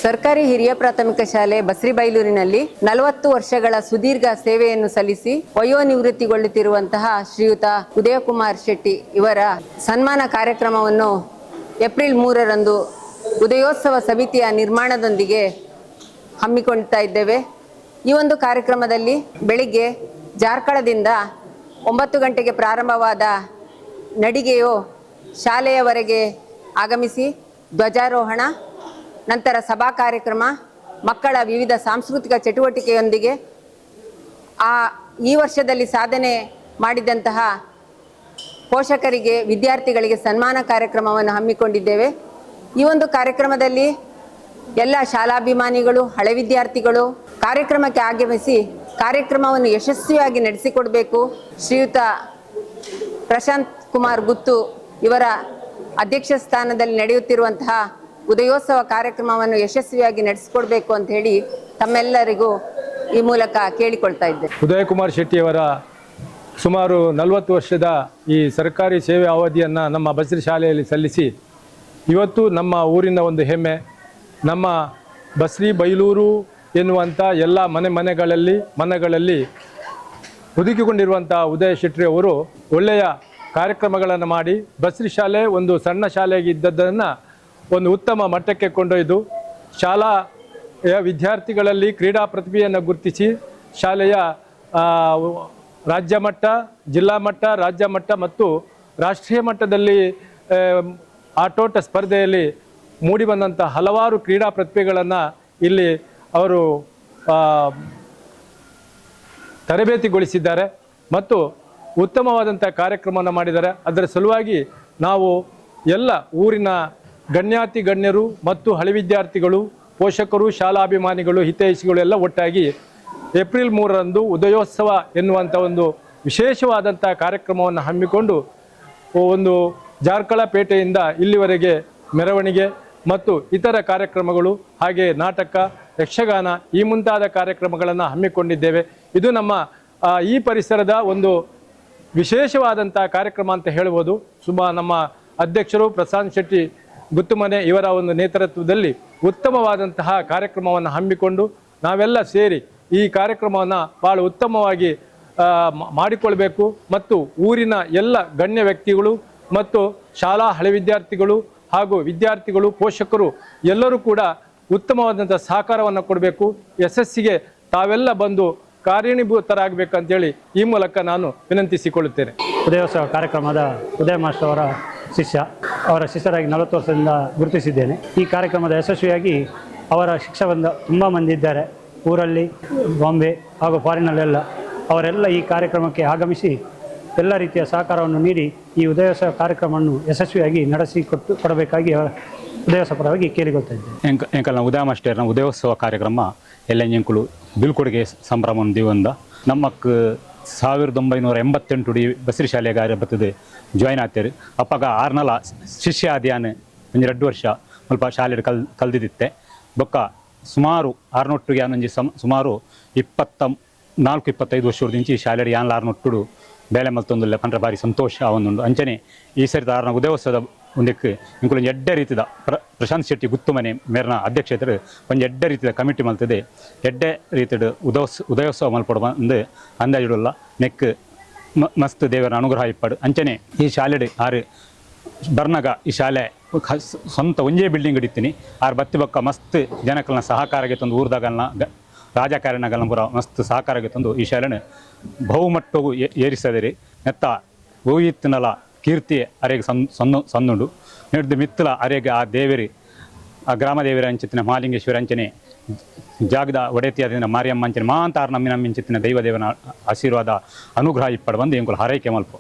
ಸರ್ಕಾರಿ ಹಿರಿಯ ಪ್ರಾಥಮಿಕ ಶಾಲೆ ಬಸ್ರಿಬೈಲೂರಿನಲ್ಲಿ 40 ವರ್ಷಗಳ ಸುದೀರ್ಘ ಸೇವೆಯನ್ನು ಸಲ್ಲಿಸಿ ವಯೋನಿವೃತ್ತಿಗೊಳ್ಳುತ್ತಿರುವಂತಹ ಶ್ರೀಯುತ ಉದಯಕುಮಾರ್ ಶೆಟ್ಟಿ ಇವರ ಸನ್ಮಾನ ಕಾರ್ಯಕ್ರಮವನ್ನು ಏಪ್ರಿಲ್ 3ರಂದು ಉದಯೋತ್ಸವ ಸಮಿತಿಯ ನಿರ್ಮಾಣದೊಂದಿಗೆ ಹಮ್ಮಿಕೊಳ್ತಾ ಇದ್ದೇವೆ. ಈ ಒಂದು ಕಾರ್ಯಕ್ರಮದಲ್ಲಿ ಬೆಳಿಗ್ಗೆ ಜಾರ್ಕಳದಿಂದ 9 ಗಂಟೆಗೆ ಪ್ರಾರಂಭವಾದ ನಡಿಗೆಯು ಶಾಲೆಯವರೆಗೆ ಆಗಮಿಸಿ ಧ್ವಜಾರೋಹಣ, ನಂತರ ಸಭಾ ಕಾರ್ಯಕ್ರಮ, ಮಕ್ಕಳ ವಿವಿಧ ಸಾಂಸ್ಕೃತಿಕ ಚಟುವಟಿಕೆಯೊಂದಿಗೆ ಈ ವರ್ಷದಲ್ಲಿ ಸಾಧನೆ ಮಾಡಿದಂತಹ ಪೋಷಕರಿಗೆ, ವಿದ್ಯಾರ್ಥಿಗಳಿಗೆ ಸನ್ಮಾನ ಕಾರ್ಯಕ್ರಮವನ್ನು ಹಮ್ಮಿಕೊಂಡಿದ್ದೇವೆ. ಈ ಒಂದು ಕಾರ್ಯಕ್ರಮದಲ್ಲಿ ಎಲ್ಲ ಶಾಲಾಭಿಮಾನಿಗಳು, ಹಳೆ ವಿದ್ಯಾರ್ಥಿಗಳು ಕಾರ್ಯಕ್ರಮಕ್ಕೆ ಆಗಮಿಸಿ ಕಾರ್ಯಕ್ರಮವನ್ನು ಯಶಸ್ವಿಯಾಗಿ ನಡೆಸಿಕೊಡಬೇಕು. ಶ್ರೀಯುತ ಪ್ರಶಾಂತ್ ಕುಮಾರ್ ಗುತ್ತು ಇವರ ಅಧ್ಯಕ್ಷ ಸ್ಥಾನದಲ್ಲಿ ನಡೆಯುತ್ತಿರುವಂತಹ ಉದಯೋತ್ಸವ ಕಾರ್ಯಕ್ರಮವನ್ನು ಯಶಸ್ವಿಯಾಗಿ ನಡೆಸಿಕೊಡ್ಬೇಕು ಅಂತ ಹೇಳಿ ತಮ್ಮೆಲ್ಲರಿಗೂ ಈ ಮೂಲಕ ಕೇಳಿಕೊಳ್ತಾ ಇದ್ದೇನೆ. ಉದಯಕುಮಾರ್ ಶೆಟ್ಟಿಯವರ ಸುಮಾರು 40 ವರ್ಷದ ಈ ಸರ್ಕಾರಿ ಸೇವೆ ಅವಧಿಯನ್ನು ನಮ್ಮ ಬಸ್ರಿ ಶಾಲೆಯಲ್ಲಿ ಸಲ್ಲಿಸಿ ಇವತ್ತು ನಮ್ಮ ಊರಿನ ಒಂದು ಹೆಮ್ಮೆ, ನಮ್ಮ ಬಸ್ರಿ ಬೈಲೂರು ಎನ್ನುವಂಥ ಎಲ್ಲ ಮನೆಗಳಲ್ಲಿ ಹುದುಕಿಕೊಂಡಿರುವಂಥ ಉದಯ ಶೆಟ್ಟಿ ಅವರು ಒಳ್ಳೆಯ ಕಾರ್ಯಕ್ರಮಗಳನ್ನು ಮಾಡಿ ಬಸ್ರಿ ಶಾಲೆ ಒಂದು ಸಣ್ಣ ಶಾಲೆಗೆ ಇದ್ದದ್ದನ್ನು ಒಂದು ಉತ್ತಮ ಮಟ್ಟಕ್ಕೆ ಕೊಂಡೊಯ್ದು ಶಾಲೆಯ ವಿದ್ಯಾರ್ಥಿಗಳಲ್ಲಿ ಕ್ರೀಡಾ ಪ್ರತಿಭೆಯನ್ನು ಗುರುತಿಸಿ ಶಾಲೆಯ ರಾಜ್ಯ ಮಟ್ಟ, ಜಿಲ್ಲಾ ಮಟ್ಟ, ರಾಜ್ಯ ಮಟ್ಟ ಮತ್ತು ರಾಷ್ಟ್ರೀಯ ಮಟ್ಟದಲ್ಲಿ ಆಟೋಟ ಸ್ಪರ್ಧೆಯಲ್ಲಿ ಮೂಡಿಬಂದಂಥ ಹಲವಾರು ಕ್ರೀಡಾ ಪ್ರತಿಭೆಗಳನ್ನು ಇಲ್ಲಿ ಅವರು ತರಬೇತಿಗೊಳಿಸಿದ್ದಾರೆ ಮತ್ತು ಉತ್ತಮವಾದಂಥ ಕಾರ್ಯಕ್ರಮವನ್ನು ಮಾಡಿದ್ದಾರೆ. ಅದರ ಸಲುವಾಗಿ ನಾವು ಎಲ್ಲ ಊರಿನ ಗಣ್ಯರು ಮತ್ತು ಹಳೆ ವಿದ್ಯಾರ್ಥಿಗಳು, ಪೋಷಕರು, ಶಾಲಾಭಿಮಾನಿಗಳು, ಹಿತೈಷಿಗಳು ಎಲ್ಲ ಒಟ್ಟಾಗಿ ಏಪ್ರಿಲ್ 3ರಂದು ಉದಯೋತ್ಸವ ಎನ್ನುವಂಥ ಒಂದು ವಿಶೇಷವಾದಂಥ ಕಾರ್ಯಕ್ರಮವನ್ನು ಹಮ್ಮಿಕೊಂಡು ಒಂದು ಜಾರ್ಕಳ ಪೇಟೆಯಿಂದ ಇಲ್ಲಿವರೆಗೆ ಮೆರವಣಿಗೆ ಮತ್ತು ಇತರ ಕಾರ್ಯಕ್ರಮಗಳು, ಹಾಗೆ ನಾಟಕ, ಯಕ್ಷಗಾನ ಈ ಮುಂತಾದ ಕಾರ್ಯಕ್ರಮಗಳನ್ನು ಹಮ್ಮಿಕೊಂಡಿದ್ದೇವೆ. ಇದು ನಮ್ಮ ಈ ಪರಿಸರದ ಒಂದು ವಿಶೇಷವಾದಂಥ ಕಾರ್ಯಕ್ರಮ ಅಂತ ಹೇಳ್ಬೋದು. ನಮ್ಮ ಅಧ್ಯಕ್ಷರು ಪ್ರಶಾಂತ್ ಶೆಟ್ಟಿ ಗುತ್ತುಮನೆ ಇವರ ಒಂದು ನೇತೃತ್ವದಲ್ಲಿ ಉತ್ತಮವಾದಂತಹ ಕಾರ್ಯಕ್ರಮವನ್ನು ಹಮ್ಮಿಕೊಂಡು ನಾವೆಲ್ಲ ಸೇರಿ ಈ ಕಾರ್ಯಕ್ರಮವನ್ನು ಭಾಳ ಉತ್ತಮವಾಗಿ ಮಾಡಿಕೊಳ್ಬೇಕು ಮತ್ತು ಊರಿನ ಎಲ್ಲ ಗಣ್ಯ ವ್ಯಕ್ತಿಗಳು ಮತ್ತು ಶಾಲಾ ಹಳೆ ವಿದ್ಯಾರ್ಥಿಗಳು ಹಾಗೂ ವಿದ್ಯಾರ್ಥಿಗಳು, ಪೋಷಕರು ಎಲ್ಲರೂ ಕೂಡ ಉತ್ತಮವಾದಂಥ ಸಹಕಾರವನ್ನು ಕೊಡಬೇಕು. ಯಶಸ್ಸಿಗೆ ತಾವೆಲ್ಲ ಬಂದು ಕಾರ್ಯನಿಭೂತರಾಗಬೇಕಂತೇಳಿ ಈ ಮೂಲಕ ನಾನು ವಿನಂತಿಸಿಕೊಳ್ಳುತ್ತೇನೆ. ಉದಯೋತ್ಸವ ಕಾರ್ಯಕ್ರಮದ ಉದಯ ಮಾಸ್ಟರ್ ಅವರ ಶಿಷ್ಯರಾಗಿ 40 ವರ್ಷದಿಂದ ಗುರುತಿಸಿದ್ದೇನೆ. ಈ ಕಾರ್ಯಕ್ರಮದ ಯಶಸ್ವಿಯಾಗಿ ಅವರ ಶಿಕ್ಷಕರಿಂದ ತುಂಬ ಮಂದಿ ಇದ್ದಾರೆ ಊರಲ್ಲಿ, ಬಾಂಬೆ ಹಾಗೂ ಫಾರಿನಲ್ಲೆಲ್ಲ. ಅವರೆಲ್ಲ ಈ ಕಾರ್ಯಕ್ರಮಕ್ಕೆ ಆಗಮಿಸಿ ಎಲ್ಲ ರೀತಿಯ ಸಹಕಾರವನ್ನು ನೀಡಿ ಈ ಉದಯೋತ್ಸವ ಕಾರ್ಯಕ್ರಮವನ್ನು ಯಶಸ್ವಿಯಾಗಿ ಕೊಡಬೇಕಾಗಿ ಉದಯೋತ್ಸವ ಪರವಾಗಿ ಕೇಳಿಕೊಳ್ತಾ ಇದ್ದೇನೆ. ಎಂಕಲ್ನ ಉದಯ ಮಾಸ್ಟರ್ನ ಉದಯೋತ್ಸವ ಕಾರ್ಯಕ್ರಮ ಎಲ್ಲ ಎಂಕುಲು ಬೀಳ್ಕೊಡುಗೆ ಸಂಭ್ರಮ ದಿವಂದ ನಮ್ಮಕ್ಕೆ 1988 ಬಸ್ರಿ ಶಾಲೆಗಾರ ಬರ್ತದೆ ಜಾಯ್ನ್ ಆಗ್ತಾರೆ. ಅಪ್ಪಾಗ 6 ಶಿಷ್ಯ ಆದ್ಯಾನ ಒಂದು 2 ವರ್ಷ ಸ್ವಲ್ಪ ಶಾಲೆ ಕಲ್ದಿದ್ದೆ. ಬೊಕ್ಕ ಸುಮಾರು 6 ಯಾನೊಂಜಿ ಸುಮಾರು 24-25 ವರ್ಷದಿಂದ ಈ ಶಾಲೆ ಯಾನ್ 6 ಬೇಲೆ ಮಲ್ತೊಂದುಲ್ಲ ಪಂಡ್ರೆ ಭಾರಿ ಸಂತೋಷ ಅವನೊಂದು ಅಂಚನೆ ಈ ಸರಿ ಆರ್ನ ಉದಯೋತ್ಸವದ ಒಂದಕ್ಕೆ ಇಂಕುಲು ಎಡ್ಡೆ ರೀತಿಯ ಪ್ರಶಾಂತ್ ಶೆಟ್ಟಿ ಗುತ್ತುಮನೆ ಮೇರ್ನ ಅಧ್ಯಕ್ಷತೆ ಒಂದು ಎಡ್ಡೆ ರೀತಿಯ ಕಮಿಟಿ ಮಲ್ತದೆ. ಎಡ್ಡೆ ರೀತಿಯ ಉದಯೋತ್ಸವ ಮಲ್ಪಡ ಒಂದು ಅಂದಾಜಿಡಲ್ಲ ನೆಕ್ ಮಸ್ತ್ ದೇವರ ಅನುಗ್ರಹ ಇಪ್ಪಡು ಅಂಚನೆ ಈ ಶಾಲೆ ಆರು ಬರ್ನಗ ಈ ಶಾಲೆ ಸ್ವಂತ ಒಂಜೇ ಬಿಲ್ಡಿಂಗ್ ಹಿಡಿತೀನಿ ಆರು ಬತ್ತಿ ಬಕ್ಕ ಮಸ್ತ್ ಜನಕಲ್ನ ಸಹಕಾರಕ್ಕೆ ತಂದು ಊರ್ದಾಗಲ್ನ ರಾಜಕಾರಣಗಳನ್ನ ಪುರ ಮಸ್ತ್ ಸಹಕಾರಕ್ಕೆ ತಂದು ಈ ಶಾಲೆನ ಬಹುಮಟ್ಟಗೂ ಏರಿಸದಿರಿ ನೆತ್ತ ಗೋಯಿತ್ತಿನಲ ಕೀರ್ತಿ ಅರೆಗೆ ಸಂದುಂಡು ನಡೆದು ಮಿತ್ತಲ ಅರೆಗೆ ಆ ದೇವರಿ ಆ ಗ್ರಾಮ ದೇವರ ಅಂಚಿತ್ತಿನ ಮಹಾಲಿಂಗೇಶ್ವರ ಅಂಚನೆ ಜಾಗದ ಒಡೆತಿಯಾದ ಮಾರಿಯಮ್ಮ ಅಂಚನೆ ಮಾಂತಾರ ನಮ್ಮಿಂಚಿತ್ತಿನ ದೈವದೇವನ ಆಶೀರ್ವಾದ ಅನುಗ್ರಹ ಇಪ್ಪಡು ಬಂದು ಎಂಕುಲು ಹರೈಕೆ ಮಲ್ಪ.